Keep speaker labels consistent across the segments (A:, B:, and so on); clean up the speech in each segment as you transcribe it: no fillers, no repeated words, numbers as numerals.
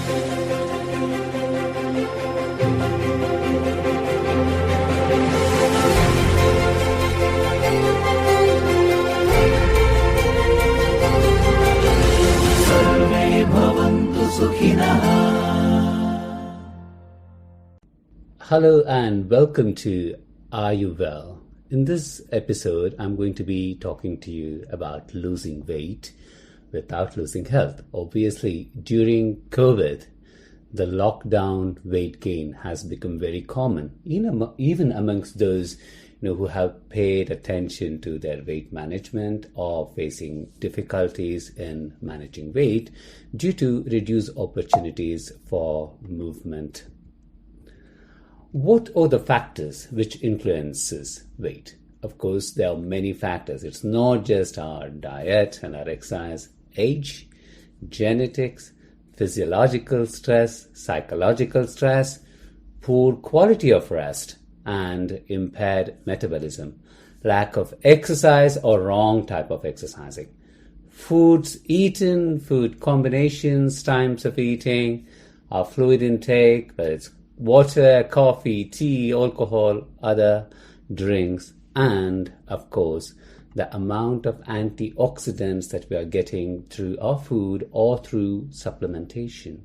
A: Hello and welcome to AYU-Well. In this episode, I'm going to be talking to you about losing weight without losing health. Obviously, during COVID, the lockdown weight gain has become very common, even amongst those who have paid attention to their weight management or facing difficulties in managing weight due to reduced opportunities for movement. What are the factors which influences weight? Of course, there are many factors. It's not just our diet and our exercise, age, genetics, physiological stress, psychological stress, poor quality of rest, and impaired metabolism, lack of exercise or wrong type of exercising, foods eaten, food combinations, times of eating, our fluid intake, whether it's water, coffee, tea, alcohol, other drinks, and of course, the amount of antioxidants that we are getting through our food or through supplementation.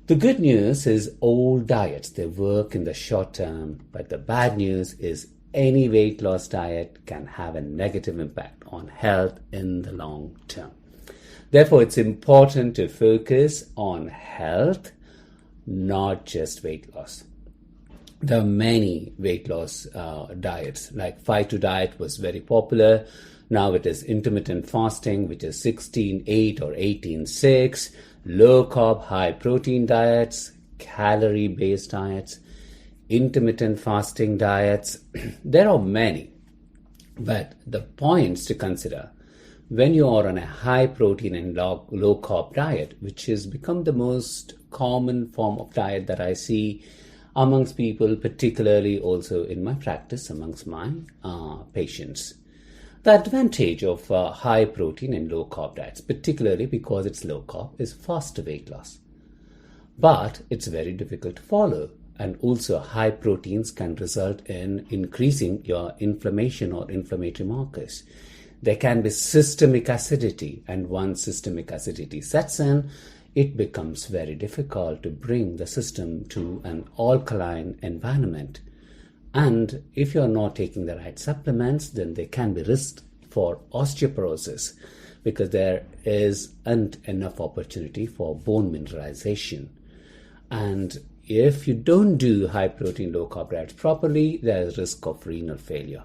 A: The good news is all diets, they work in the short term, but the bad news is any weight loss diet can have a negative impact on health in the long term. Therefore, it's important to focus on health, not just weight loss. There are many weight loss diets, like 5-2 diet was very popular. Now it is intermittent fasting, which is 16-8 or 18-6, low carb, high protein diets, calorie based diets, intermittent fasting diets. There are many, but the points to consider when you are on a high protein and low carb diet, which has become the most common form of diet that I see amongst people, particularly also in my practice amongst my patients. The advantage of high protein and low carb diets, particularly because it's low carb, is faster weight loss. But it's very difficult to follow. And also high proteins can result in increasing your inflammation or inflammatory markers. There can be systemic acidity, and once systemic acidity sets in, it becomes very difficult to bring the system to an alkaline environment. And if you're not taking the right supplements, then there can be risk for osteoporosis because there isn't enough opportunity for bone mineralization. And if you don't do high protein, low carb diets properly, there's risk of renal failure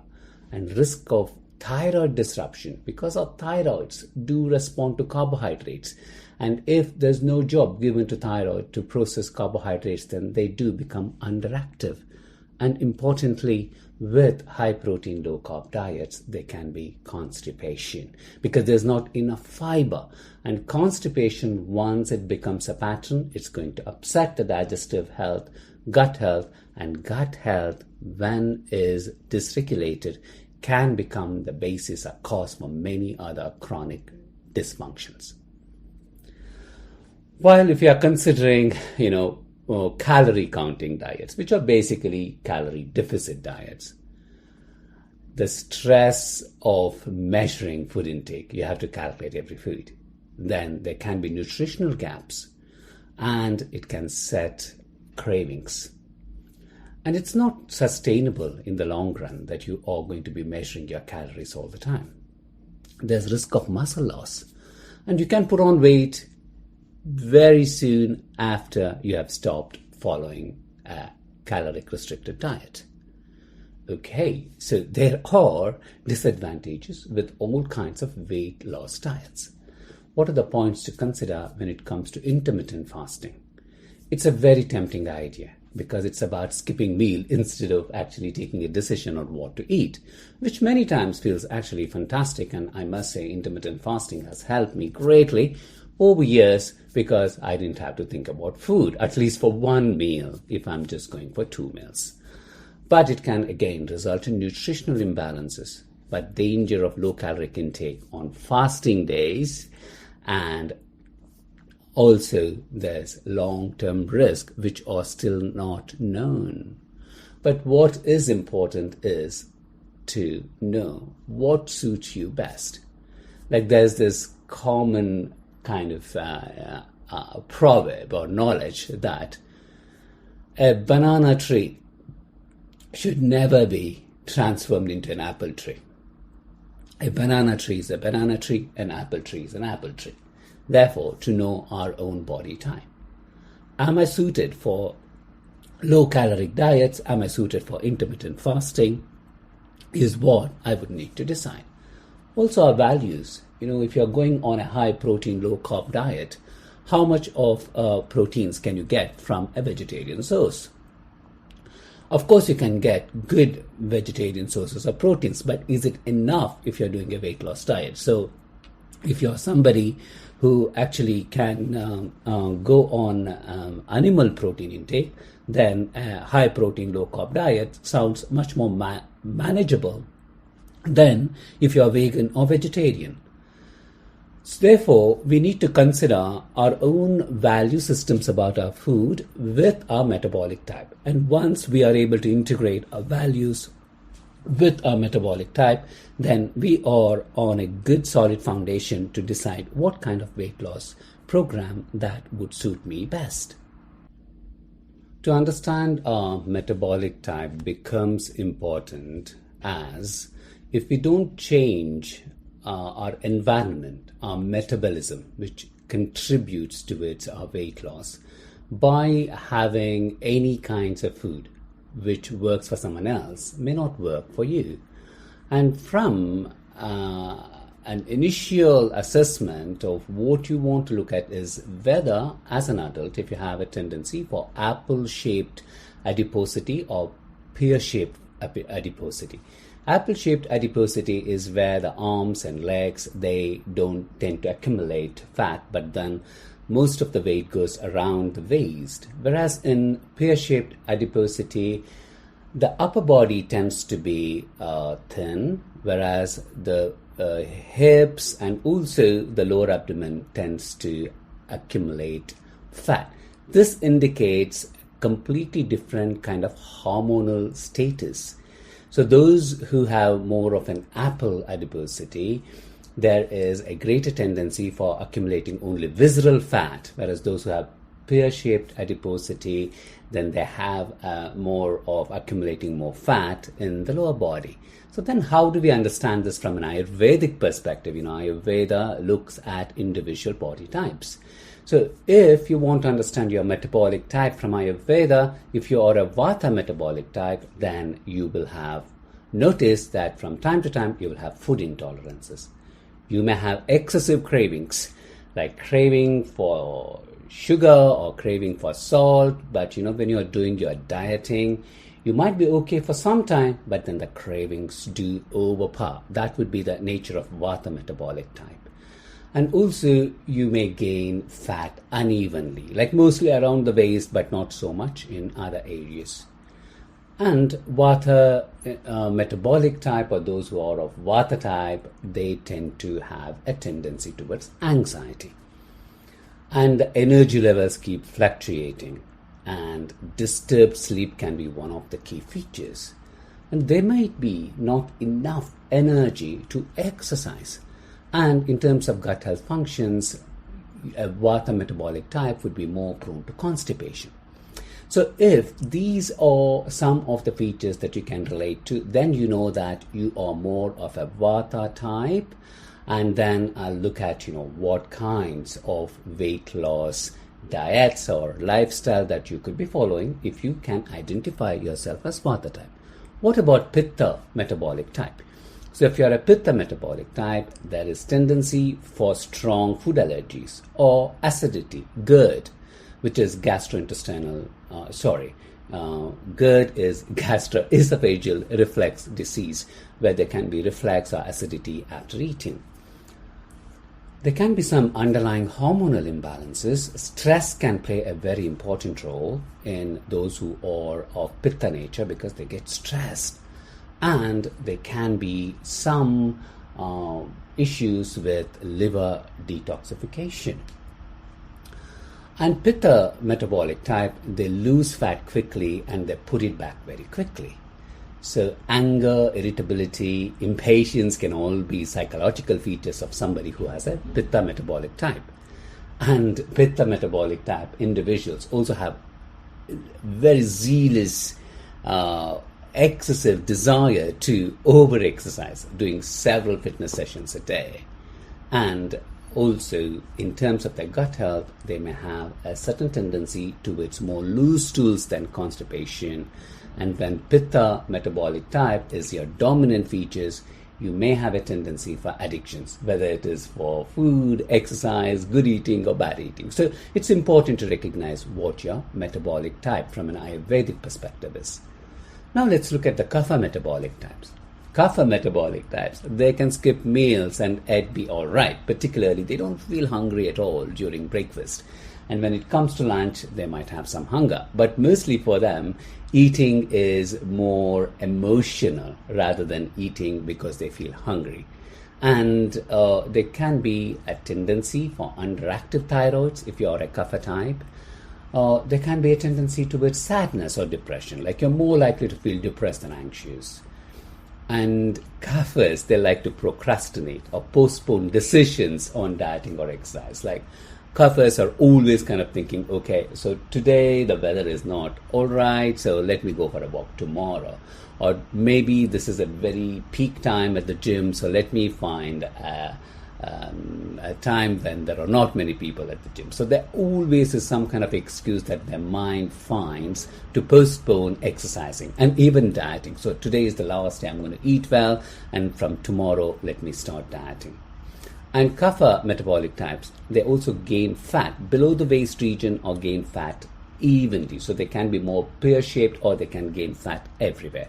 A: and risk of thyroid disruption because our thyroids do respond to carbohydrates. And if there's no job given to thyroid to process carbohydrates, then they do become underactive. And importantly, with high protein, low carb diets, there can be constipation because there's not enough fiber. And constipation, once it becomes a pattern, it's going to upset the digestive health, and gut health, when is dysregulated, can become the basis or cause for many other chronic dysfunctions. While if you are considering, calorie counting diets, which are basically calorie deficit diets, the stress of measuring food intake, you have to calculate every food. Then there can be nutritional gaps and it can set cravings. And it's not sustainable in the long run that you are going to be measuring your calories all the time. There's risk of muscle loss, and you can put on weight very soon after you have stopped following a caloric restricted diet. Okay, so there are disadvantages with all kinds of weight loss diets. What are the points to consider when it comes to intermittent fasting? It's a very tempting idea because it's about skipping meal instead of actually taking a decision on what to eat, which many times feels actually fantastic. And I must say intermittent fasting has helped me greatly over years because I didn't have to think about food, at least for one meal, if I'm just going for 2 meals. But it can again result in nutritional imbalances, but danger of low caloric intake on fasting days and Also, there's long-term risk, which are still not known. But what is important is to know what suits you best. Like there's this common kind of proverb or knowledge that a banana tree should never be transformed into an apple tree. A banana tree is a banana tree, an apple tree is an apple tree. Therefore, to know our own body type. Am I suited for low-caloric diets? Am I suited for intermittent fasting? Is what I would need to decide. Also, our values. If you're going on a high-protein, low-carb diet, how much of proteins can you get from a vegetarian source? Of course, you can get good vegetarian sources of proteins, but is it enough if you're doing a weight loss diet? So, if you're somebody who actually can go on animal protein intake, then a high protein, low carb diet sounds much more manageable than if you're vegan or vegetarian. So therefore, we need to consider our own value systems about our food with our metabolic type. And once we are able to integrate our values with our metabolic type, then we are on a good solid foundation to decide what kind of weight loss program that would suit me best. To understand our metabolic type becomes important, as if we don't change our environment, our metabolism, which contributes towards our weight loss, by having any kinds of food which works for someone else may not work for you. And from an initial assessment of what you want to look at is whether, as an adult, if you have a tendency for apple-shaped adiposity or pear-shaped adiposity. Apple-shaped adiposity is where the arms and legs, they don't tend to accumulate fat, but then most of the weight goes around the waist. Whereas in pear-shaped adiposity, the upper body tends to be thin, whereas the hips and also the lower abdomen tends to accumulate fat. This indicates completely different kind of hormonal status. So those who have more of an apple adiposity, there is a greater tendency for accumulating only visceral fat, whereas those who have pear-shaped adiposity, then they have more of accumulating more fat in the lower body. So then how do we understand this from an Ayurvedic perspective? Ayurveda looks at individual body types. So if you want to understand your metabolic type from Ayurveda, if you are a Vata metabolic type, then you will have noticed that from time to time you will have food intolerances. You may have excessive cravings, like craving for sugar or craving for salt, but when you are doing your dieting, you might be okay for some time, but then the cravings do overpower. That would be the nature of Vata metabolic type. And also you may gain fat unevenly, like mostly around the waist, but not so much in other areas. And Vata metabolic type, or those who are of Vata type, they tend to have a tendency towards anxiety. And the energy levels keep fluctuating, and disturbed sleep can be one of the key features. And there might be not enough energy to exercise. And in terms of gut health functions, a Vata metabolic type would be more prone to constipation. So if these are some of the features that you can relate to, then you know that you are more of a Vata type. And then I'll look at, what kinds of weight loss diets or lifestyle that you could be following if you can identify yourself as Vata type. What about Pitta metabolic type? So if you're a Pitta metabolic type, there is tendency for strong food allergies or acidity, GERD, which is gastrointestinal, GERD is gastroesophageal reflux disease, where there can be reflux or acidity after eating. There can be some underlying hormonal imbalances. Stress can play a very important role in those who are of Pitta nature because they get stressed. And there can be some issues with liver detoxification. And Pitta metabolic type, they lose fat quickly and they put it back very quickly. So anger, irritability, impatience can all be psychological features of somebody who has a Pitta metabolic type. And Pitta metabolic type individuals also have very zealous, excessive desire to over-exercise, doing several fitness sessions a day. And also, in terms of their gut health, they may have a certain tendency towards more loose stools than constipation. And when Pitta metabolic type is your dominant features, you may have a tendency for addictions, whether it is for food, exercise, good eating or bad eating. So it's important to recognize what your metabolic type from an Ayurvedic perspective is. Now let's look at the Kapha metabolic types. Kapha metabolic types, they can skip meals and yet be all right. Particularly, they don't feel hungry at all during breakfast. And when it comes to lunch, they might have some hunger. But mostly for them, eating is more emotional rather than eating because they feel hungry. And there can be a tendency for underactive thyroids if you're a Kapha type. There can be a tendency towards sadness or depression, like you're more likely to feel depressed and anxious. And Kaphas, they like to procrastinate or postpone decisions on dieting or exercise. Like Kaphas are always kind of thinking, okay, so today the weather is not all right, so let me go for a walk tomorrow. Or maybe this is a very peak time at the gym, so let me find a time when there are not many people at the gym. So there always is some kind of excuse that their mind finds to postpone exercising and even dieting. So today is the last day I'm going to eat well, and from tomorrow let me start dieting. And Kapha metabolic types, they also gain fat below the waist region or gain fat evenly. So they can be more pear-shaped or they can gain fat everywhere.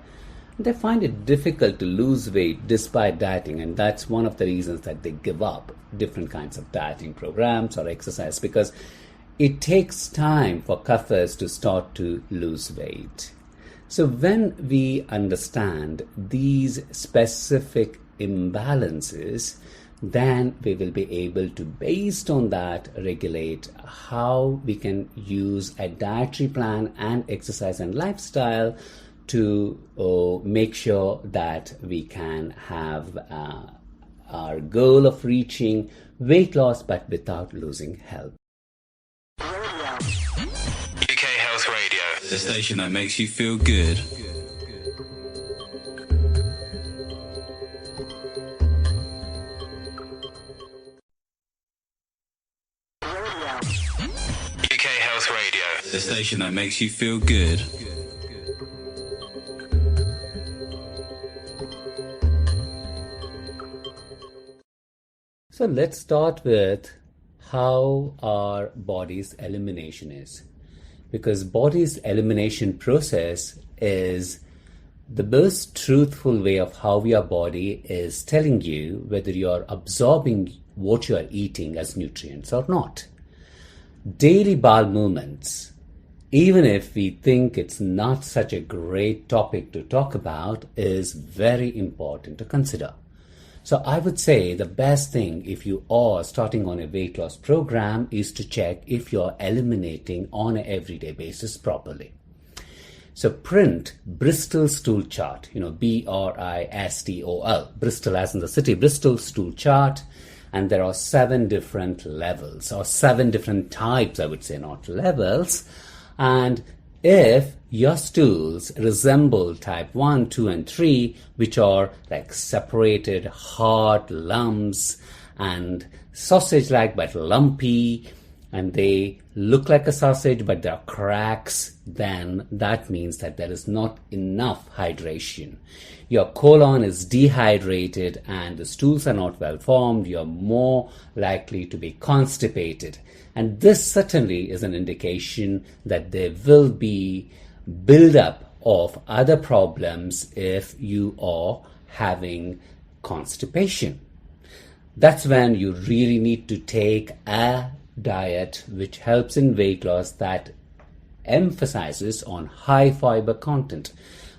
A: They find it difficult to lose weight despite dieting, and that's one of the reasons that they give up different kinds of dieting programs or exercise, because it takes time for Kaphas to start to lose weight. So when we understand these specific imbalances, then we will be able to, based on that, regulate how we can use a dietary plan and exercise and lifestyle to make sure that we can have our goal of reaching weight loss but without losing health.
B: UK Health Radio, the station that makes you feel good. UK Health Radio, the station that makes you feel good.
A: So let's start with how our body's elimination is. Because body's elimination process is the most truthful way of how your body is telling you whether you're absorbing what you are eating as nutrients or not. Daily bowel movements, even if we think it's not such a great topic to talk about, is very important to consider. So I would say the best thing if you are starting on a weight loss program is to check if you're eliminating on an everyday basis properly. So print Bristol stool chart, Bristol, Bristol as in the city, Bristol stool chart. And there are 7 different levels, or 7 different types, I would say, not levels. And if your stools resemble type 1, 2, and 3, which are like separated, hard lumps and sausage-like but lumpy, and they look like a sausage but there are cracks, then that means that there is not enough hydration. Your colon is dehydrated and the stools are not well formed. You're more likely to be constipated. And this certainly is an indication that there will be buildup of other problems if you are having constipation. That's when you really need to take a diet which helps in weight loss that emphasizes on high fiber content.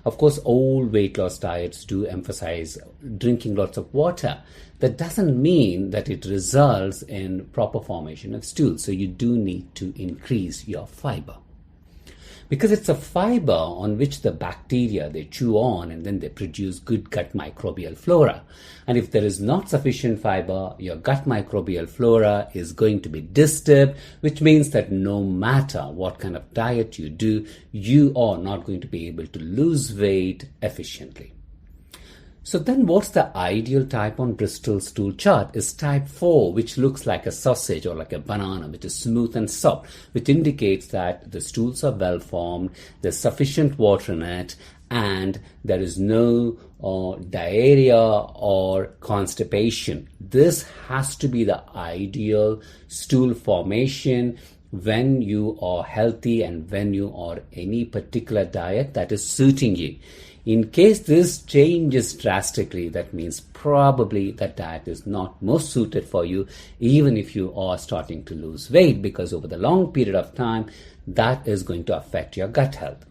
A: Of course, all weight loss diets do emphasize drinking lots of water. That doesn't mean that it results in proper formation of stool. So you do need to increase your fiber. Because it's a fiber on which the bacteria, they chew on and then they produce good gut microbial flora. And if there is not sufficient fiber, your gut microbial flora is going to be disturbed, which means that no matter what kind of diet you do, you are not going to be able to lose weight efficiently. So then what's the ideal type on Bristol stool chart is type 4, which looks like a sausage or like a banana, which is smooth and soft, which indicates that the stools are well formed, there's sufficient water in it, and there is no diarrhea or constipation. This has to be the ideal stool formation when you are healthy and when you are any particular diet that is suiting you. In case this changes drastically, that means probably that diet is not most suited for you, even if you are starting to lose weight, because over the long period of time, that is going to affect your gut health.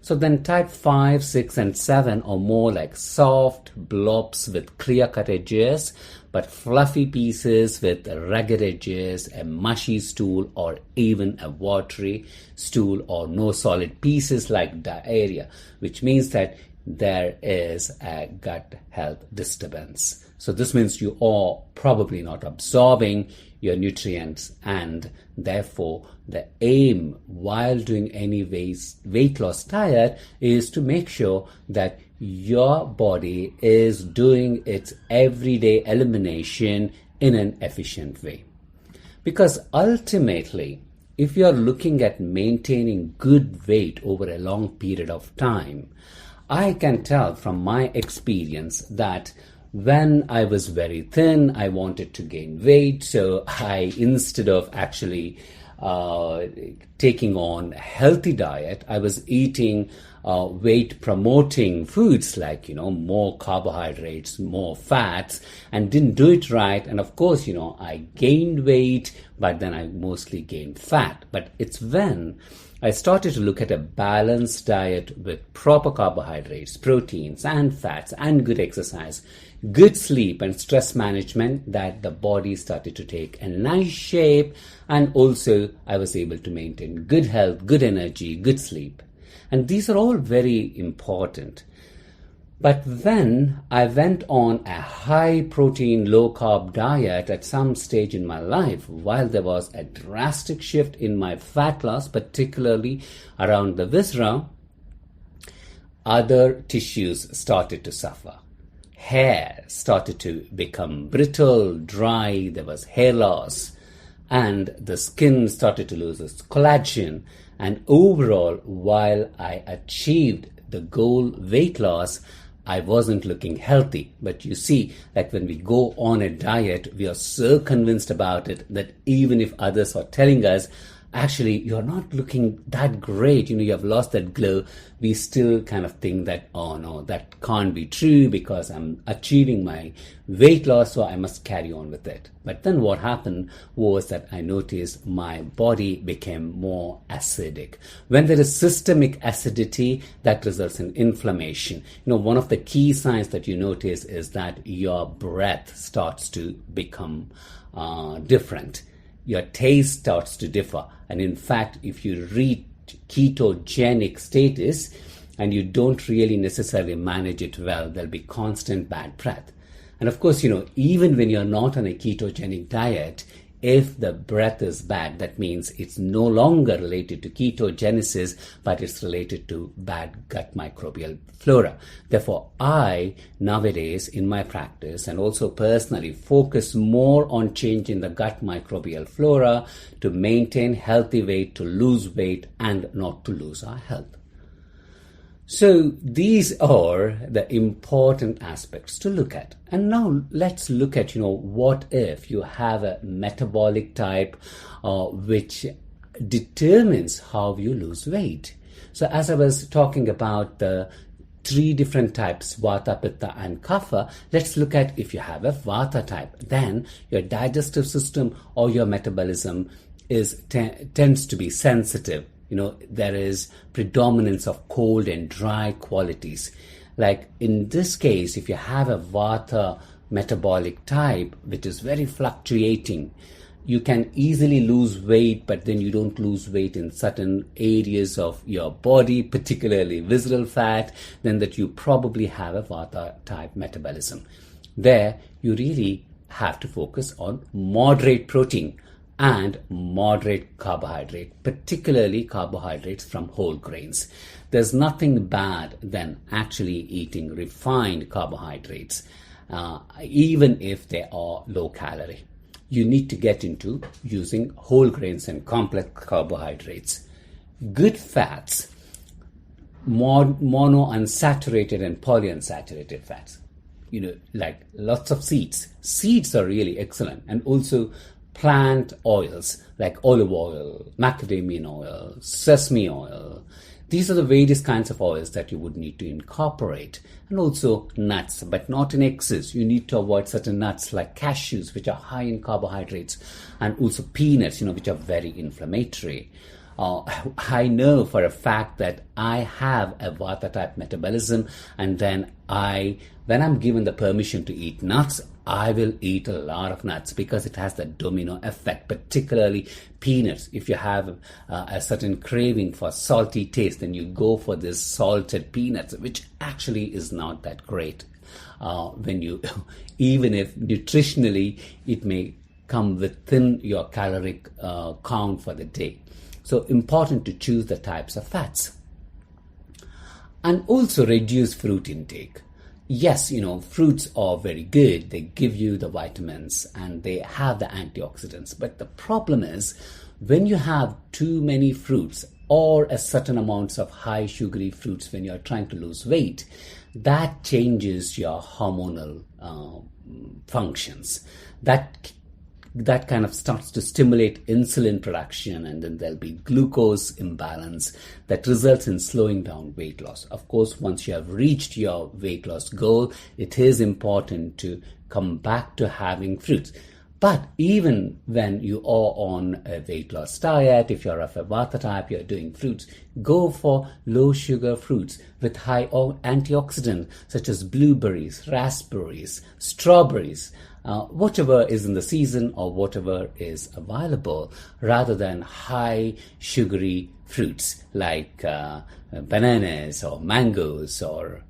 A: So then type 5, 6, and 7 are more like soft blobs with clear-cut edges, but fluffy pieces with rugged edges, a mushy stool, or even a watery stool, or no solid pieces like diarrhea, which means that there is a gut health disturbance. So this means you are probably not absorbing your nutrients, and therefore the aim while doing any weight loss diet is to make sure that your body is doing its everyday elimination in an efficient way. Because ultimately, if you are looking at maintaining good weight over a long period of time, I can tell from my experience that when I was very thin, I wanted to gain weight. So I, instead of actually taking on a healthy diet, I was eating weight promoting foods like, more carbohydrates, more fats, and didn't do it right. And of course, I gained weight, but then I mostly gained fat. But it's when I started to look at a balanced diet with proper carbohydrates, proteins, and fats, and good exercise, good sleep, and stress management that the body started to take a nice shape. And also I was able to maintain good health, good energy, good sleep. And these are all very important. But when I went on a high protein, low carb diet at some stage in my life, while there was a drastic shift in my fat loss, particularly around the viscera, other tissues started to suffer. Hair started to become brittle, dry, there was hair loss, and the skin started to lose its collagen. And overall, while I achieved the goal weight loss, I wasn't looking healthy. But you see that when we go on a diet, we are so convinced about it that even if others are telling us, actually, you're not looking that great, you have lost that glow, we still kind of think that, oh no, that can't be true because I'm achieving my weight loss, so I must carry on with it. But then what happened was that I noticed my body became more acidic. When there is systemic acidity, that results in inflammation. One of the key signs that you notice is that your breath starts to become different. Your taste starts to differ. And in fact, if you reach ketogenic status and you don't really necessarily manage it well, there'll be constant bad breath. And of course, even when you're not on a ketogenic diet, if the breath is bad, that means it's no longer related to ketogenesis, but it's related to bad gut microbial flora. Therefore, I nowadays in my practice and also personally focus more on changing the gut microbial flora to maintain healthy weight, to lose weight, and not to lose our health. So these are the important aspects to look at. And now let's look at, what if you have a metabolic type which determines how you lose weight. So as I was talking about the 3 different types, Vata, Pitta, and Kapha, let's look at if you have a Vata type. Then your digestive system or your metabolism tends to be sensitive There is predominance of cold and dry qualities. Like in this case, if you have a Vata metabolic type, which is very fluctuating, you can easily lose weight, but then you don't lose weight in certain areas of your body, particularly visceral fat, then that you probably have a Vata type metabolism. There, you really have to focus on moderate protein and moderate carbohydrate, particularly carbohydrates from whole grains. There's nothing bad than actually eating refined carbohydrates, even if they are low calorie. You need to get into using whole grains and complex carbohydrates. Good fats, monounsaturated and polyunsaturated fats, like lots of seeds. Seeds are really excellent. And also plant oils like olive oil, macadamia oil, sesame oil. These are the various kinds of oils that you would need to incorporate. And also nuts, but not in excess. You need to avoid certain nuts like cashews, which are high in carbohydrates, and also peanuts, which are very inflammatory. I know for a fact that I have a Vata type metabolism, and then when I'm given the permission to eat nuts, I will eat a lot of nuts because it has the domino effect, particularly peanuts. If you have a certain craving for salty taste, then you go for this salted peanuts, which actually is not that great. Even if nutritionally it may come within your caloric count for the day. So important to choose the types of fats. And also reduce fruit intake. Yes, fruits are very good. They give you the vitamins and they have the antioxidants. But the problem is when you have too many fruits or a certain amounts of high sugary fruits when you're trying to lose weight, that changes your hormonal functions. That kind of starts to stimulate insulin production, and then there'll be glucose imbalance that results in slowing down weight loss. Of course, once you have reached your weight loss goal, it is important to come back to having fruits. But even when you are on a weight loss diet, if you're of a Vata type, you're doing fruits, go for low sugar fruits with high antioxidant such as blueberries, raspberries, strawberries, whatever is in the season or whatever is available, rather than high sugary fruits like bananas or mangoes or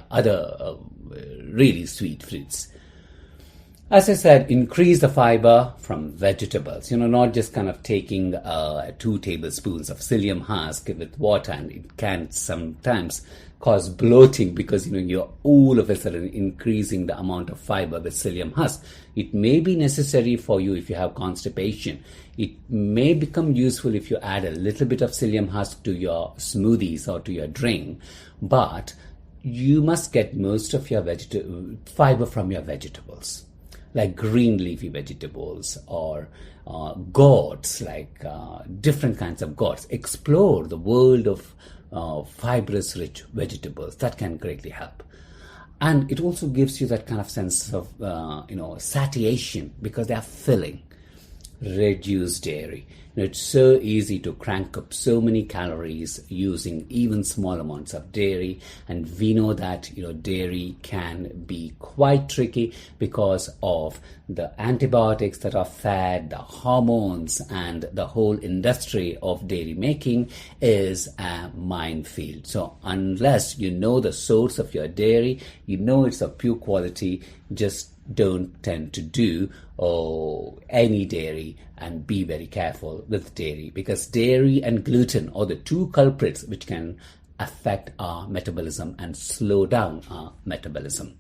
A: other really sweet fruits. As I said, increase the fiber from vegetables, not just kind of taking 2 tablespoons of psyllium husk with water, and it can sometimes cause bloating because, you're all of a sudden increasing the amount of fiber with psyllium husk. It may be necessary for you if you have constipation. It may become useful if you add a little bit of psyllium husk to your smoothies or to your drink, but you must get most of your fiber from your vegetables, like green leafy vegetables or gourds, like different kinds of gourds. Explore the world of fibrous rich vegetables. That can greatly help. And it also gives you that kind of sense of satiation because they are filling. Reduce dairy. It's so easy to crank up so many calories using even small amounts of dairy, and we know that dairy can be quite tricky because of the antibiotics that are fed, the hormones, and the whole industry of dairy making is a minefield. So unless you know the source of your dairy, it's of pure quality, just don't tend to do any dairy, and be very careful with dairy, because dairy and gluten are the 2 culprits which can affect our metabolism and slow down our metabolism.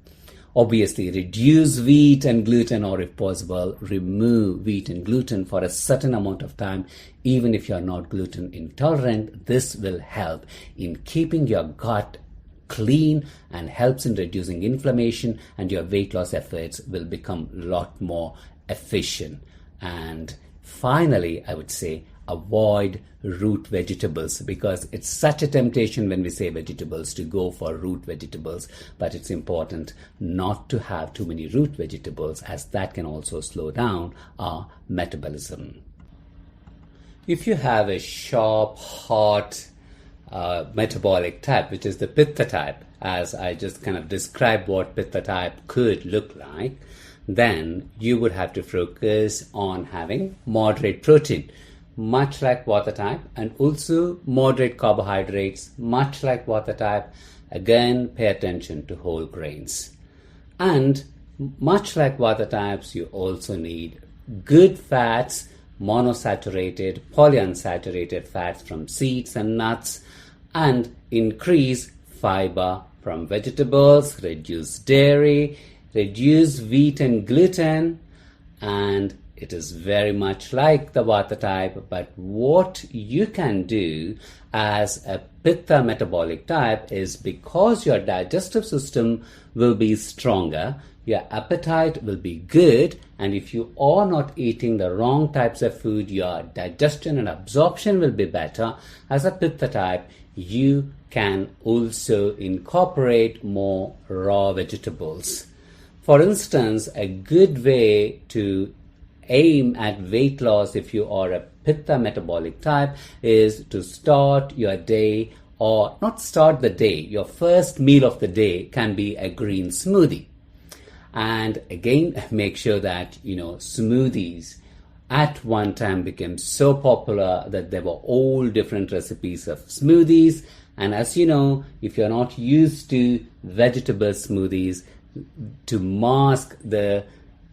A: Obviously, reduce wheat and gluten, or if possible, remove wheat and gluten for a certain amount of time. Even if you're not gluten intolerant, this will help in keeping your gut clean and helps in reducing inflammation, and your weight loss efforts will become a lot more efficient. And finally, I would say avoid root vegetables, because it's such a temptation when we say vegetables to go for root vegetables, but it's important not to have too many root vegetables, as that can also slow down our metabolism. If you have a sharp, hot metabolic type, which is the Pitta type, as I just kind of described what Pitta type could look like, then you would have to focus on having moderate protein, much like Vata type, and also moderate carbohydrates, much like Vata type. Again, pay attention to whole grains. And much like Vata types, you also need good fats, monosaturated, polyunsaturated fats from seeds and nuts, and increase fiber from vegetables, reduce dairy, reduce wheat and gluten, and it is very much like the Vata type, but what you can do as a Pitta metabolic type is, because your digestive system will be stronger, your appetite will be good, and if you are not eating the wrong types of food, your digestion and absorption will be better. As a Pitta type, you can also incorporate more raw vegetables. For instance, a good way to aim at weight loss if you are a Pitta metabolic type is to start your day, or not start the day, your first meal of the day can be a green smoothie. And again, make sure that, smoothies at one time became so popular that there were all different recipes of smoothies. And as you know, if you're not used to vegetable smoothies, to mask the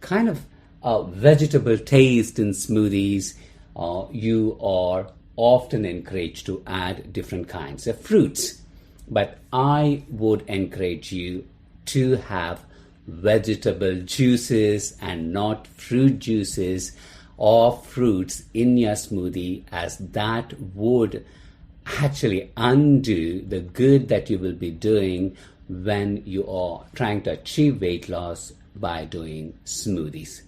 A: kind of vegetable taste in smoothies, you are often encouraged to add different kinds of fruits. But I would encourage you to have vegetable juices and not fruit juices or fruits in your smoothie, as that would actually undo the good that you will be doing when you are trying to achieve weight loss by doing smoothies.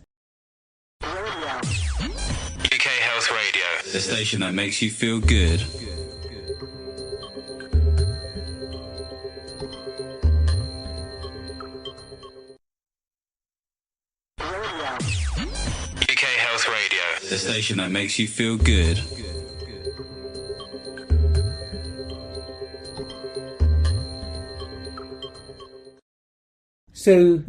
B: UK Health Radio, the station that makes you feel good. UK Health Radio, the station that makes you feel good.
A: So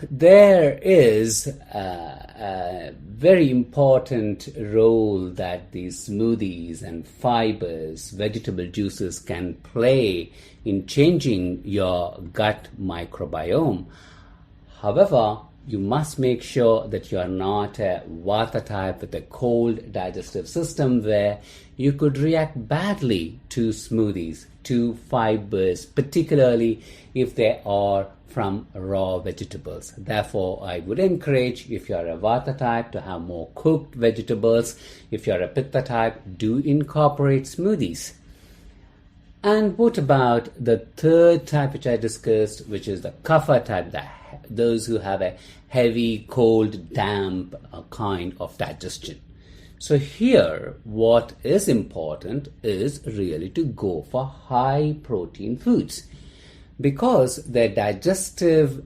A: there is a very important role that these smoothies and fibers, vegetable juices can play in changing your gut microbiome. However, you must make sure that you are not a Vata type with a cold digestive system where you could react badly to smoothies, to fibers, particularly if they are from raw vegetables. Therefore, I would encourage, if you are a Vata type, to have more cooked vegetables. If you are a Pitta type, do incorporate smoothies. And what about the third type which I discussed, which is the Kapha type, those who have a heavy, cold, damp kind of digestion? So here, what is important is really to go for high protein foods, because their digestive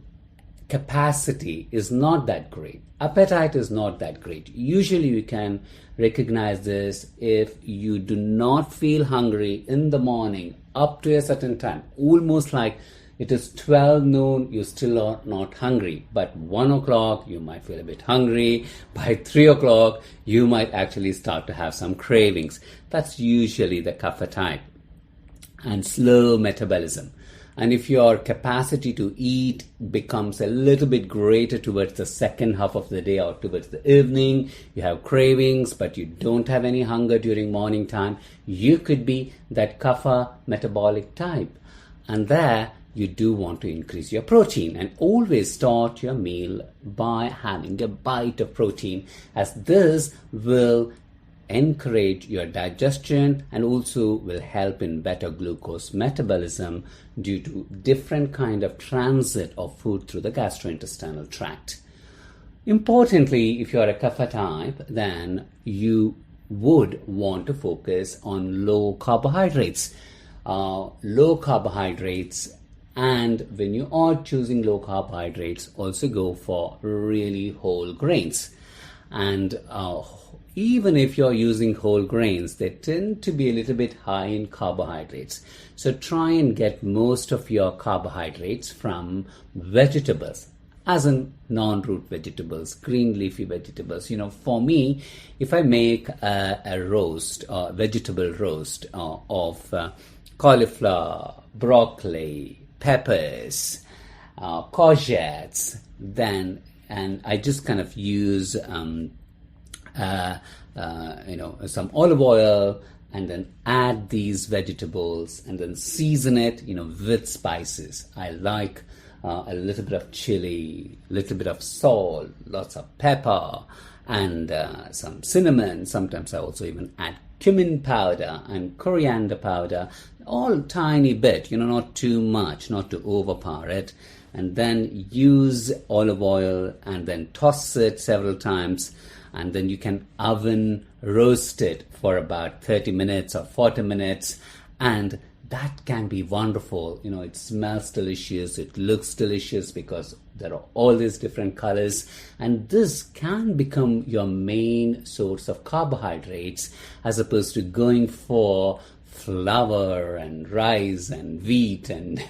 A: capacity is not that great. Appetite is not that great. Usually you can recognize this if you do not feel hungry in the morning up to a certain time, almost like it is 12 noon, you still are not hungry. But 1 o'clock, you might feel a bit hungry. By 3 o'clock, you might actually start to have some cravings. That's usually the Kapha type. And slow metabolism. And if your capacity to eat becomes a little bit greater towards the second half of the day or towards the evening, you have cravings, but you don't have any hunger during morning time, you could be that Kapha metabolic type. And there, you do want to increase your protein, and always start your meal by having a bite of protein, as this will encourage your digestion and also will help in better glucose metabolism due to different kind of transit of food through the gastrointestinal tract. Importantly, if you are a Kapha type, then you would want to focus on low carbohydrates. And when you are choosing low carbohydrates, also go for really whole grains. And even if you're using whole grains, they tend to be a little bit high in carbohydrates. So try and get most of your carbohydrates from vegetables, as in non-root vegetables, green leafy vegetables. For me, if I make a roast, or vegetable roast of cauliflower, broccoli, peppers, courgettes, and I just kind of use some olive oil, and then add these vegetables, and then season it, with spices. I like a little bit of chili, little bit of salt, lots of pepper, and some cinnamon. Sometimes I also even add cumin powder and coriander powder, all tiny bit, not too much, not to overpower it. And then use olive oil and then toss it several times. And then you can oven roast it for about 30 minutes or 40 minutes. And that can be wonderful. It smells delicious. It looks delicious because there are all these different colors. And this can become your main source of carbohydrates as opposed to going for flour and rice and wheat and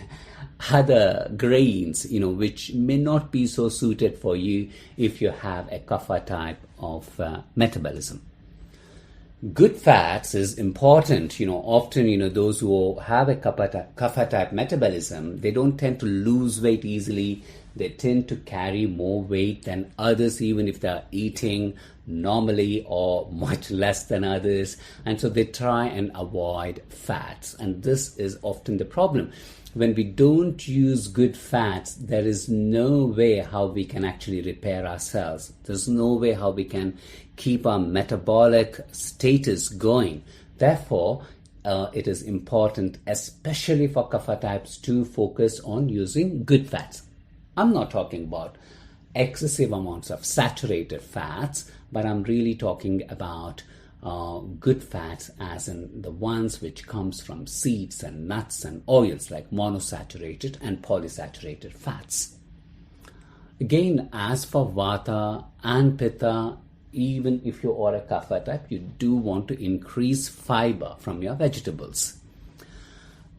A: other grains, which may not be so suited for you if you have a kapha type of metabolism. Good fats is important. Often, those who have a kapha type metabolism, they don't tend to lose weight easily. They tend to carry more weight than others, even if they're eating normally or much less than others. And so they try and avoid fats. And this is often the problem. When we don't use good fats, there is no way how we can actually repair ourselves. There's no way how we can keep our metabolic status going. Therefore, it is important, especially for kapha types, to focus on using good fats. I'm not talking about excessive amounts of saturated fats, but I'm really talking about good fats, as in the ones which comes from seeds and nuts and oils, like monosaturated and polysaturated fats. Again, as for vata and pitta, even if you are a kapha type, you do want to increase fiber from your vegetables.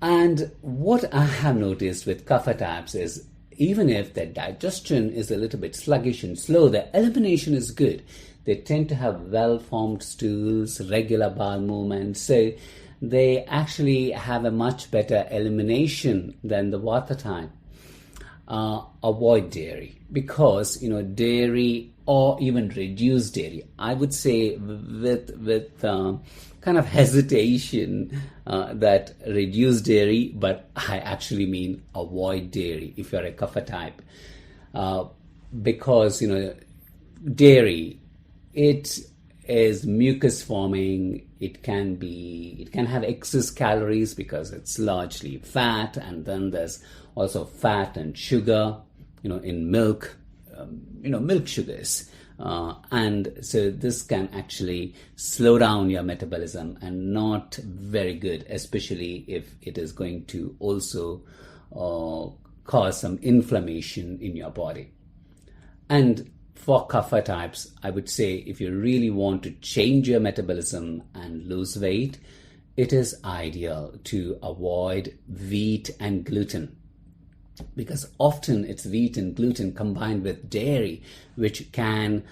A: And what I have noticed with kapha types is, even if their digestion is a little bit sluggish and slow, their elimination is good. They tend to have well-formed stools, regular bowel movements, so they actually have a much better elimination than the vata type. Avoid dairy, because dairy or even reduced dairy, I would say with kind of hesitation that reduce dairy, but I actually mean avoid dairy if you're a kapha type, because dairy, it is mucus forming. It can have excess calories because it's largely fat, and then there's also fat and sugar in milk, milk sugars, and so this can actually slow down your metabolism and not very good, especially if it is going to also cause some inflammation in your body. And for kapha types, I would say if you really want to change your metabolism and lose weight, it is ideal to avoid wheat and gluten, because often it's wheat and gluten combined with dairy, which can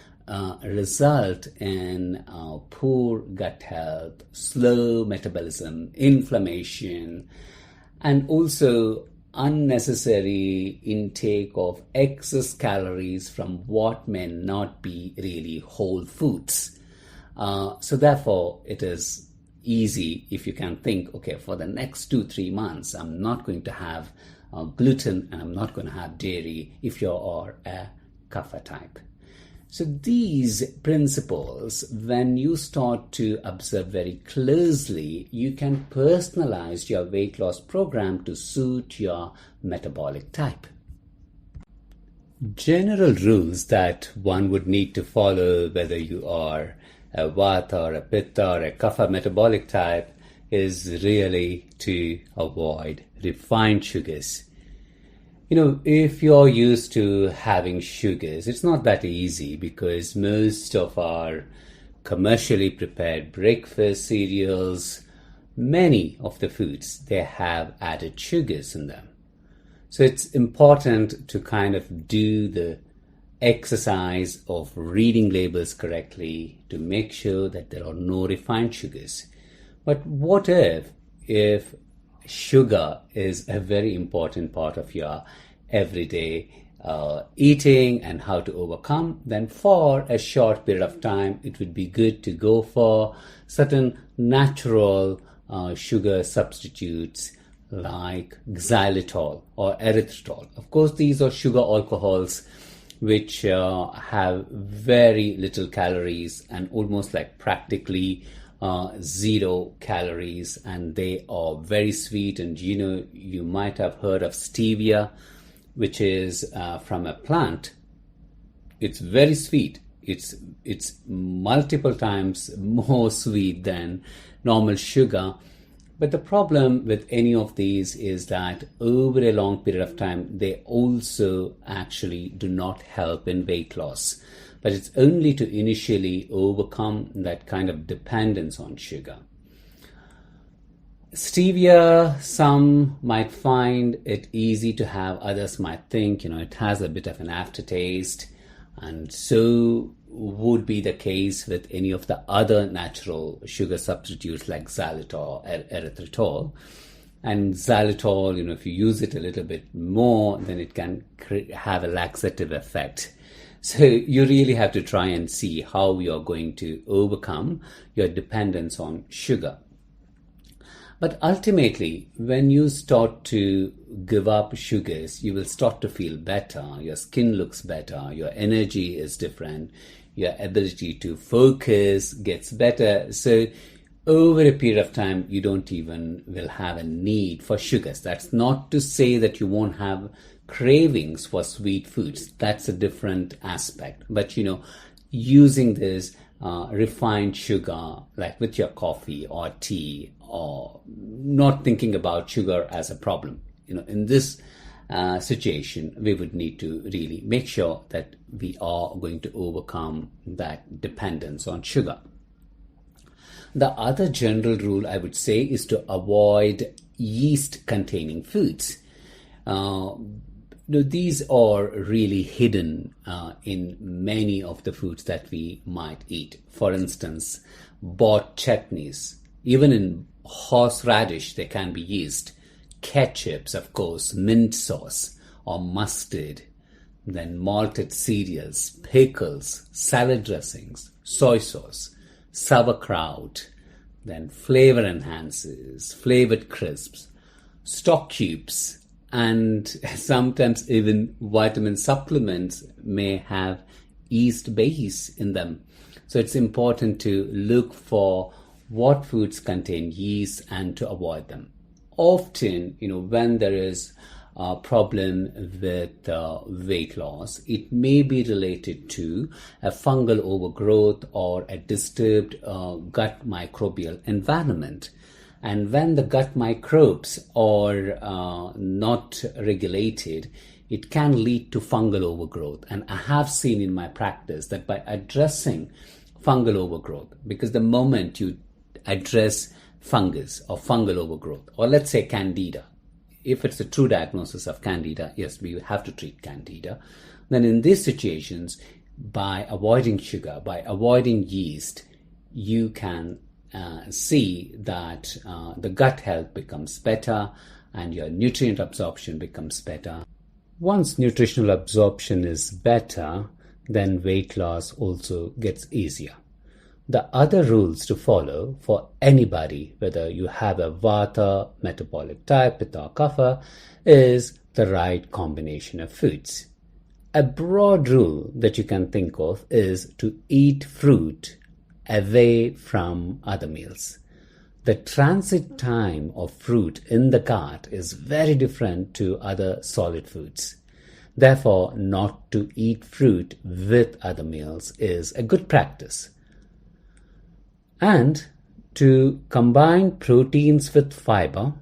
A: result in poor gut health, slow metabolism, inflammation, and also unnecessary intake of excess calories from what may not be really whole foods. So therefore, it is easy if you can think, okay, for the next 2-3 months, I'm not going to have gluten and I'm not going to have dairy if you are a kapha type. So these principles, when you start to observe very closely, you can personalize your weight loss program to suit your metabolic type. General rules that one would need to follow, whether you are a vata or a pitta or a kapha metabolic type, is really to avoid refined sugars. If you're used to having sugars, it's not that easy, because most of our commercially prepared breakfast cereals, many of the foods, they have added sugars in them. So it's important to kind of do the exercise of reading labels correctly to make sure that there are no refined sugars. But what if sugar is a very important part of your everyday eating and how to overcome? Then for a short period of time, it would be good to go for certain natural sugar substitutes like xylitol or erythritol. Of course, these are sugar alcohols which have very little calories and almost like practically 0 calories, and they are very sweet. And you might have heard of stevia, which is from a plant. It's very sweet. It's multiple times more sweet than normal sugar. But the problem with any of these is that over a long period of time, they also actually do not help in weight loss. But it's only to initially overcome that kind of dependence on sugar. Stevia, some might find it easy to have, others might think, it has a bit of an aftertaste. And so would be the case with any of the other natural sugar substitutes like xylitol, erythritol. And xylitol, if you use it a little bit more, then it can have a laxative effect. So you really have to try and see how you're going to overcome your dependence on sugar. But ultimately, when you start to give up sugars, you will start to feel better. Your skin looks better. Your energy is different. Your ability to focus gets better. So over a period of time, you don't even will have a need for sugars. That's not to say that you won't have cravings for sweet foods. That's a different aspect. But, using this refined sugar, like with your coffee or tea, or not thinking about sugar as a problem. In this situation, we would need to really make sure that we are going to overcome that dependence on sugar. The other general rule I would say is to avoid yeast-containing foods. These are really hidden in many of the foods that we might eat. For instance, bought chutneys. Even in horseradish, there can be yeast. Ketchups, of course, mint sauce or mustard. Then malted cereals, pickles, salad dressings, soy sauce, sauerkraut. Then flavor enhancers, flavored crisps, stock cubes, and sometimes even vitamin supplements may have yeast base in them. So it's important to look for what foods contain yeast and to avoid them. Often, when there is a problem with weight loss, it may be related to a fungal overgrowth or a disturbed gut microbial environment. And when the gut microbes are not regulated, it can lead to fungal overgrowth. And I have seen in my practice that by addressing fungal overgrowth, because the moment you address fungus or fungal overgrowth, or let's say candida, if it's a true diagnosis of candida, yes, we have to treat candida. Then in these situations, by avoiding sugar, by avoiding yeast, you can see that the gut health becomes better and your nutrient absorption becomes better. Once nutritional absorption is better, then weight loss also gets easier. The other rules to follow for anybody, whether you have a Vata, metabolic type, Pitta or Kapha, is the right combination of foods. A broad rule that you can think of is to eat fruit away from other meals. The transit time of fruit in the gut is very different to other solid foods. Therefore, not to eat fruit with other meals is a good practice. And to combine proteins with fiber,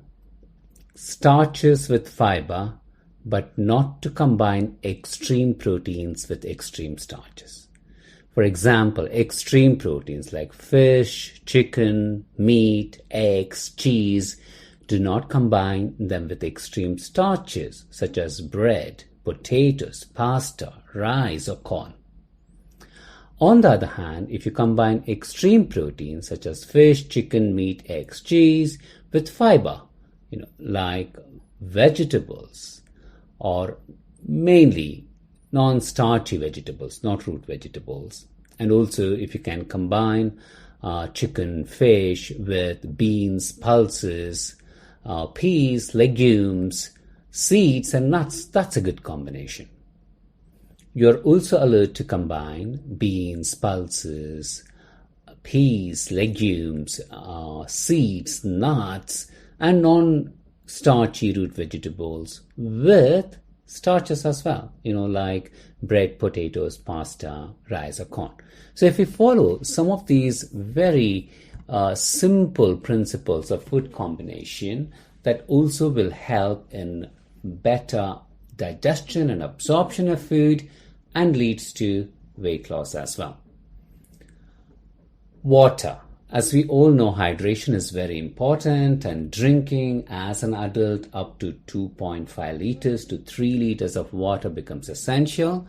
A: starches with fiber, but not to combine extreme proteins with extreme starches. For example, extreme proteins like fish, chicken, meat, eggs, cheese, do not combine them with extreme starches such as bread, potatoes, pasta, rice, or corn. On the other hand, if you combine extreme proteins such as fish, chicken, meat, eggs, cheese with fiber, like vegetables or mainly non-starchy vegetables, not root vegetables, and also if you can combine chicken, fish with beans, pulses, peas, legumes, seeds, and nuts, that's a good combination. You're also allowed to combine beans, pulses, peas, legumes, seeds, nuts, and non-starchy root vegetables with starches as well, like bread, potatoes, pasta, rice, or corn. So if you follow some of these very simple principles of food combination, that also will help in better digestion and absorption of food and leads to weight loss as well. Water. As we all know, hydration is very important, and drinking as an adult up to 2.5 liters to 3 liters of water becomes essential.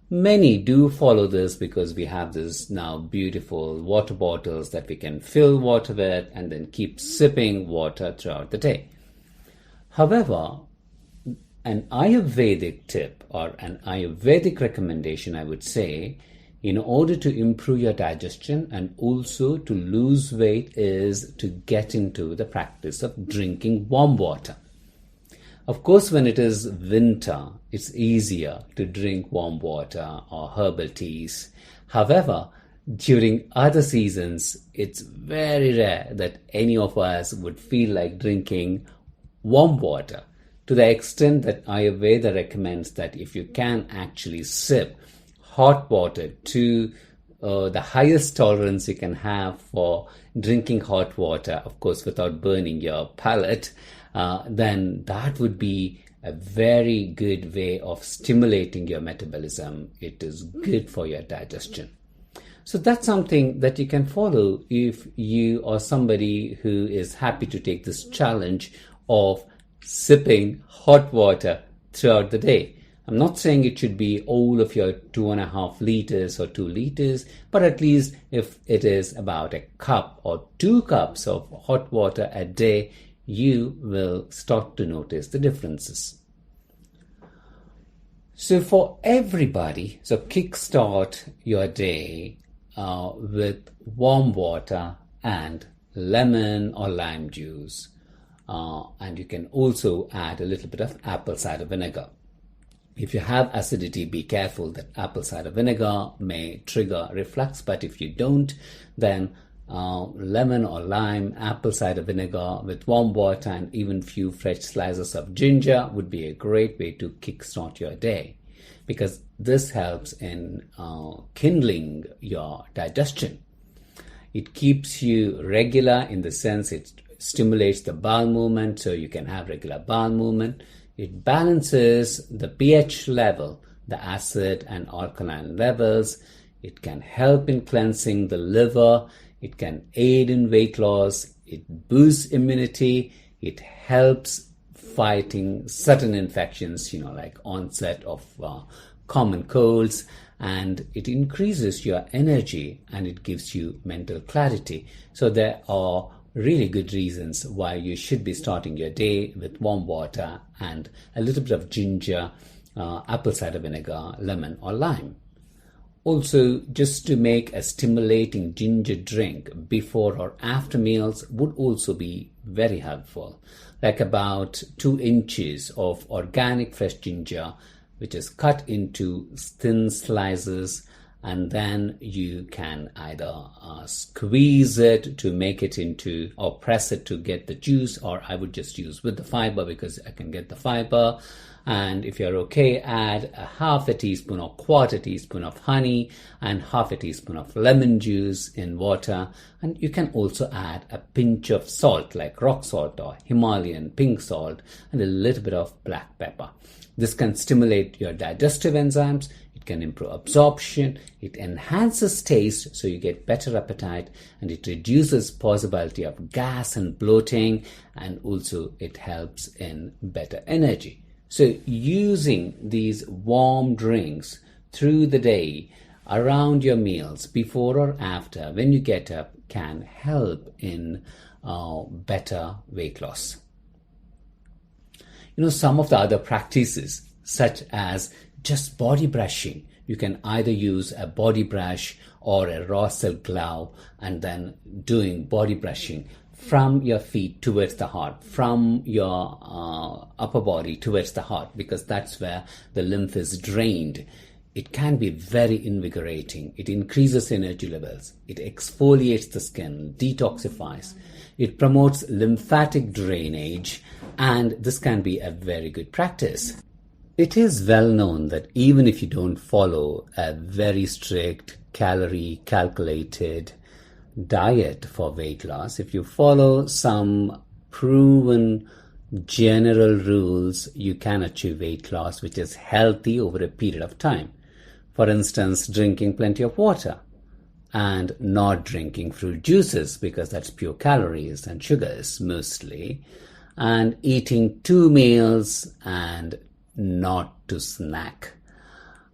A: Many do follow this because we have this now beautiful water bottles that we can fill water with and then keep sipping water throughout the day. However, an Ayurvedic tip or an Ayurvedic recommendation, I would say, in order to improve your digestion and also to lose weight, is to get into the practice of drinking warm water. Of course, when it is winter, it's easier to drink warm water or herbal teas. However, during other seasons, it's very rare that any of us would feel like drinking warm water, to the extent that Ayurveda recommends that if you can actually sip hot water to the highest tolerance you can have for drinking hot water, of course without burning your palate, then that would be a very good way of stimulating your metabolism. It is good for your digestion. So that's something that you can follow if you are somebody who is happy to take this challenge of sipping hot water throughout the day. I'm not saying it should be all of your 2.5 liters or 2 liters, but at least if it is about a cup or 2 cups of hot water a day, you will start to notice the differences. So for everybody, so kickstart your day with warm water and lemon or lime juice. And you can also add a little bit of apple cider vinegar. If you have acidity, be careful that apple cider vinegar may trigger reflux, but if you don't, then lemon or lime, apple cider vinegar with warm water and even few fresh slices of ginger would be a great way to kickstart your day, because this helps in kindling your digestion. It keeps you regular in the sense it stimulates the bowel movement, so you can have regular bowel movement. It balances the pH level, the acid and alkaline levels. It can help in cleansing the liver. It can aid in weight loss. It boosts immunity. It helps fighting certain infections, like onset of common colds. And it increases your energy and it gives you mental clarity. So there are really good reasons why you should be starting your day with warm water and a little bit of ginger, apple cider vinegar, lemon or lime. Also, just to make a stimulating ginger drink before or after meals would also be very helpful. Like about 2 inches of organic fresh ginger, which is cut into thin slices, and then you can either squeeze it to make it into, or press it to get the juice, or I would just use with the fiber because I can get the fiber. And if you're okay, add a half a teaspoon or quarter teaspoon of honey and half a teaspoon of lemon juice in water. And you can also add a pinch of salt like rock salt or Himalayan pink salt and a little bit of black pepper. This can stimulate your digestive enzymes. It can improve absorption. It enhances taste, so you get better appetite, and it reduces possibility of gas and bloating, and also it helps in better energy. So using these warm drinks through the day, around your meals, before or after, when you get up, can help in better weight loss. Some of the other practices, such as just body brushing. You can either use a body brush or a raw silk glove and then doing body brushing from your feet towards the heart, from your upper body towards the heart, because that's where the lymph is drained. It can be very invigorating. It increases energy levels. It exfoliates the skin, detoxifies. It promotes lymphatic drainage, and this can be a very good practice. It is well known that even if you don't follow a very strict calorie calculated diet for weight loss, if you follow some proven general rules, you can achieve weight loss which is healthy over a period of time. For instance, drinking plenty of water and not drinking fruit juices because that's pure calories and sugars mostly, and eating 2 meals and not to snack,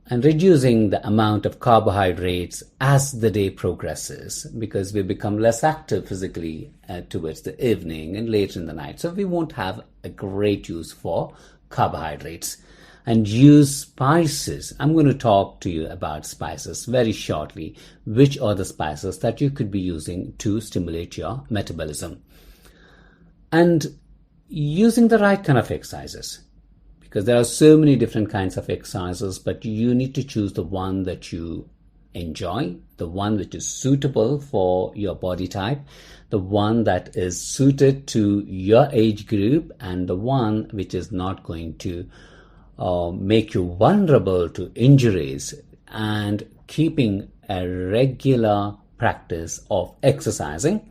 A: and reducing the amount of carbohydrates as the day progresses, because we become less active physically towards the evening and later in the night. So we won't have a great use for carbohydrates. And use spices. I'm going to talk to you about spices very shortly, which are the spices that you could be using to stimulate your metabolism. And using the right kind of exercises, because there are so many different kinds of exercises, but you need to choose the one that you enjoy, the one which is suitable for your body type, the one that is suited to your age group, and the one which is not going to make you vulnerable to injuries, and keeping a regular practice of exercising,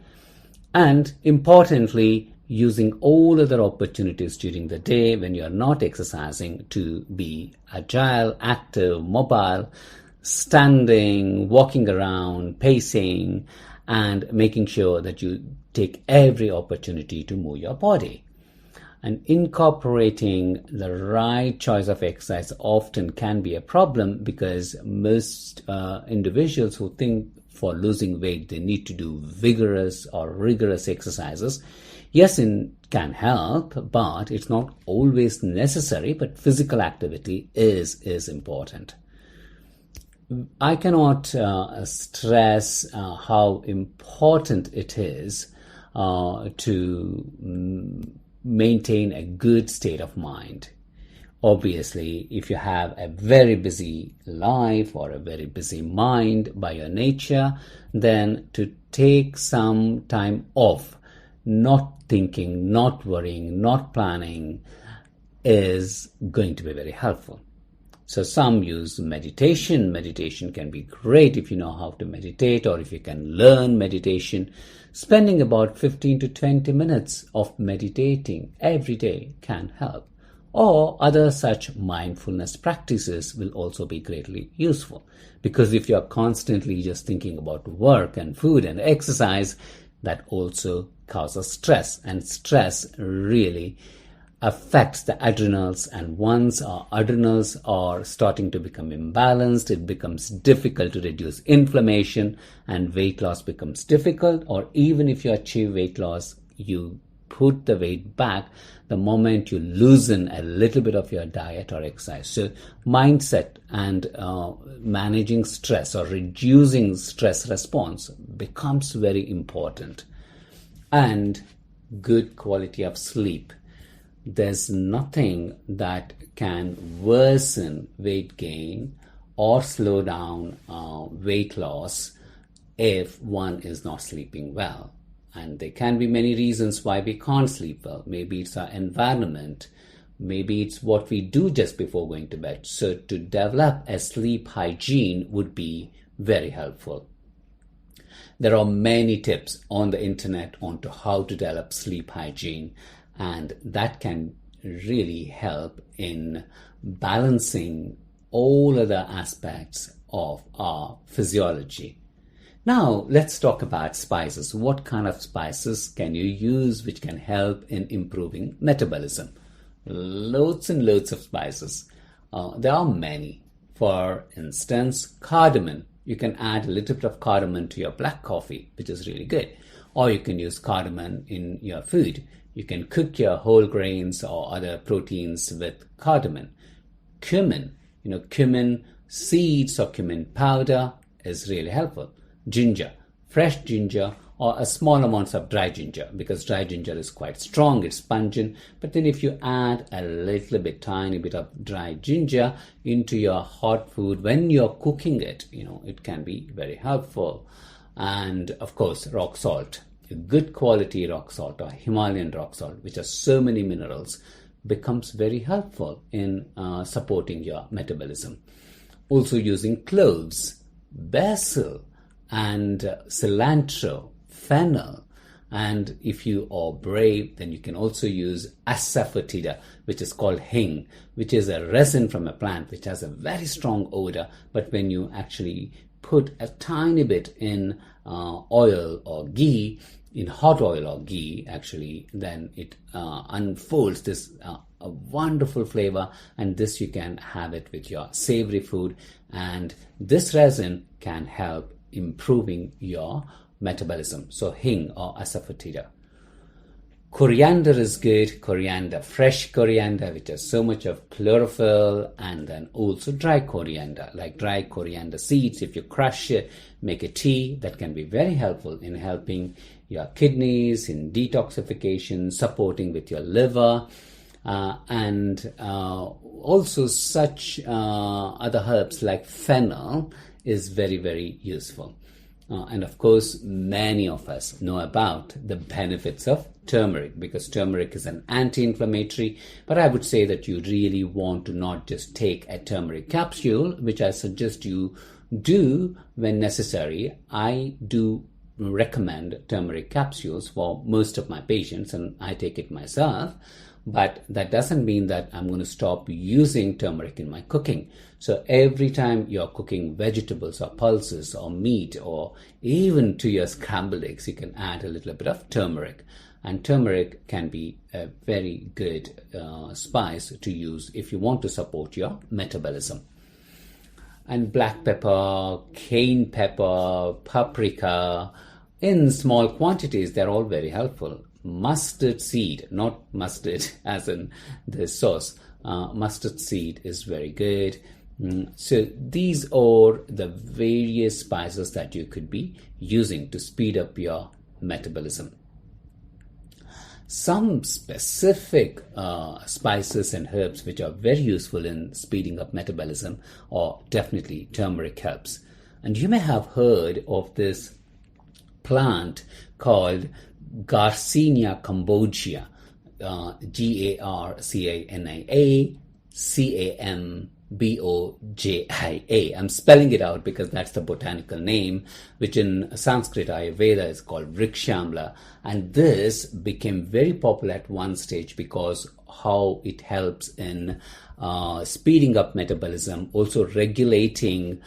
A: and importantly, using all other opportunities during the day when you are not exercising to be agile, active, mobile, standing, walking around, pacing, and making sure that you take every opportunity to move your body. And incorporating the right choice of exercise often can be a problem, because most individuals who think for losing weight they need to do vigorous or rigorous exercises. Yes, it can help, but it's not always necessary, but physical activity is important. I cannot stress how important it is to maintain a good state of mind. Obviously, if you have a very busy life or a very busy mind by your nature, then to take some time off, not thinking, not worrying, not planning is going to be very helpful. So some use meditation. Meditation can be great if you know how to meditate, or if you can learn meditation. Spending about 15 to 20 minutes of meditating every day can help. Or other such mindfulness practices will also be greatly useful. Because if you're constantly just thinking about work and food and exercise, that also causes stress. And stress really affects the adrenals, and once our adrenals are starting to become imbalanced, it becomes difficult to reduce inflammation, and weight loss becomes difficult. Or even if you achieve weight loss, you put the weight back the moment you loosen a little bit of your diet or exercise. So mindset and managing stress or reducing stress response becomes very important. And good quality of sleep. There's nothing that can worsen weight gain or slow down weight loss if one is not sleeping well. And there can be many reasons why we can't sleep well. Maybe it's our environment. Maybe it's what we do just before going to bed. So to develop a sleep hygiene would be very helpful. There are many tips on the internet on to how to develop sleep hygiene, and that can really help in balancing all other aspects of our physiology. Now, let's talk about spices. What kind of spices can you use which can help in improving metabolism? Loads and loads of spices. There are many. For instance, cardamom. You can add a little bit of cardamom to your black coffee, which is really good. Or you can use cardamom in your food. You can cook your whole grains or other proteins with cardamom. Cumin. Cumin seeds or cumin powder is really helpful. Ginger. Fresh ginger or a small amounts of dry ginger, because dry ginger is quite strong, it's pungent. But then if you add a little bit, tiny bit of dry ginger into your hot food when you're cooking it, it can be very helpful. And of course, rock salt, a good quality rock salt or Himalayan rock salt, which has so many minerals, becomes very helpful in supporting your metabolism. Also using cloves, basil, and cilantro, fennel, and if you are brave, then you can also use asafoetida, which is called hing, which is a resin from a plant which has a very strong odor, but when you actually put a tiny bit in oil or ghee, in hot oil or ghee actually, then it unfolds this a wonderful flavor, and this you can have it with your savory food, and this resin can help improving your metabolism. So hing or asafoetida. Coriander is good. Coriander, fresh coriander, which has so much of chlorophyll, and then also dry coriander, like dry coriander seeds. If you crush it, make a tea, that can be very helpful in helping your kidneys, in detoxification, supporting with your liver, and also such other herbs like fennel is very, very useful. And of course, many of us know about the benefits of turmeric, because turmeric is an anti-inflammatory. But I would say that you really want to not just take a turmeric capsule, which I suggest you do when necessary. I do recommend turmeric capsules for most of my patients, and I take it myself. But that doesn't mean that I'm going to stop using turmeric in my cooking. So every time you're cooking vegetables or pulses or meat or even to your scrambled eggs, you can add a little bit of turmeric. And turmeric can be a very good spice to use if you want to support your metabolism. And black pepper, cayenne pepper, paprika, in small quantities, they're all very helpful. Mustard seed, not mustard as in the sauce, mustard seed is very good. So these are the various spices that you could be using to speed up your metabolism. Some specific spices and herbs which are very useful in speeding up metabolism are definitely turmeric helps. And you may have heard of this plant called Garcinia cambogia, Garcinia I'm spelling it out because that's the botanical name, which in Sanskrit Ayurveda is called Vrikshamla. And this became very popular at one stage because how it helps in speeding up metabolism, also regulating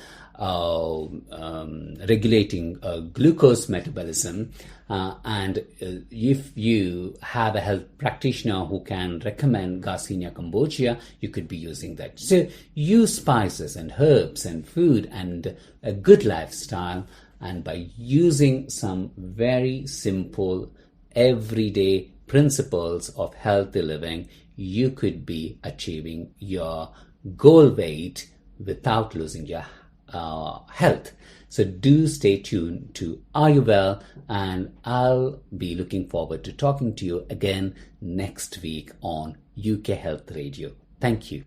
A: glucose metabolism, and if you have a health practitioner who can recommend Garcinia cambogia, you could be using that. So use spices and herbs and food and a good lifestyle, and by using some very simple everyday principles of healthy living, you could be achieving your goal weight without losing your health. So do stay tuned to AYU-Well, and I'll be looking forward to talking to you again next week on UK Health Radio. Thank you.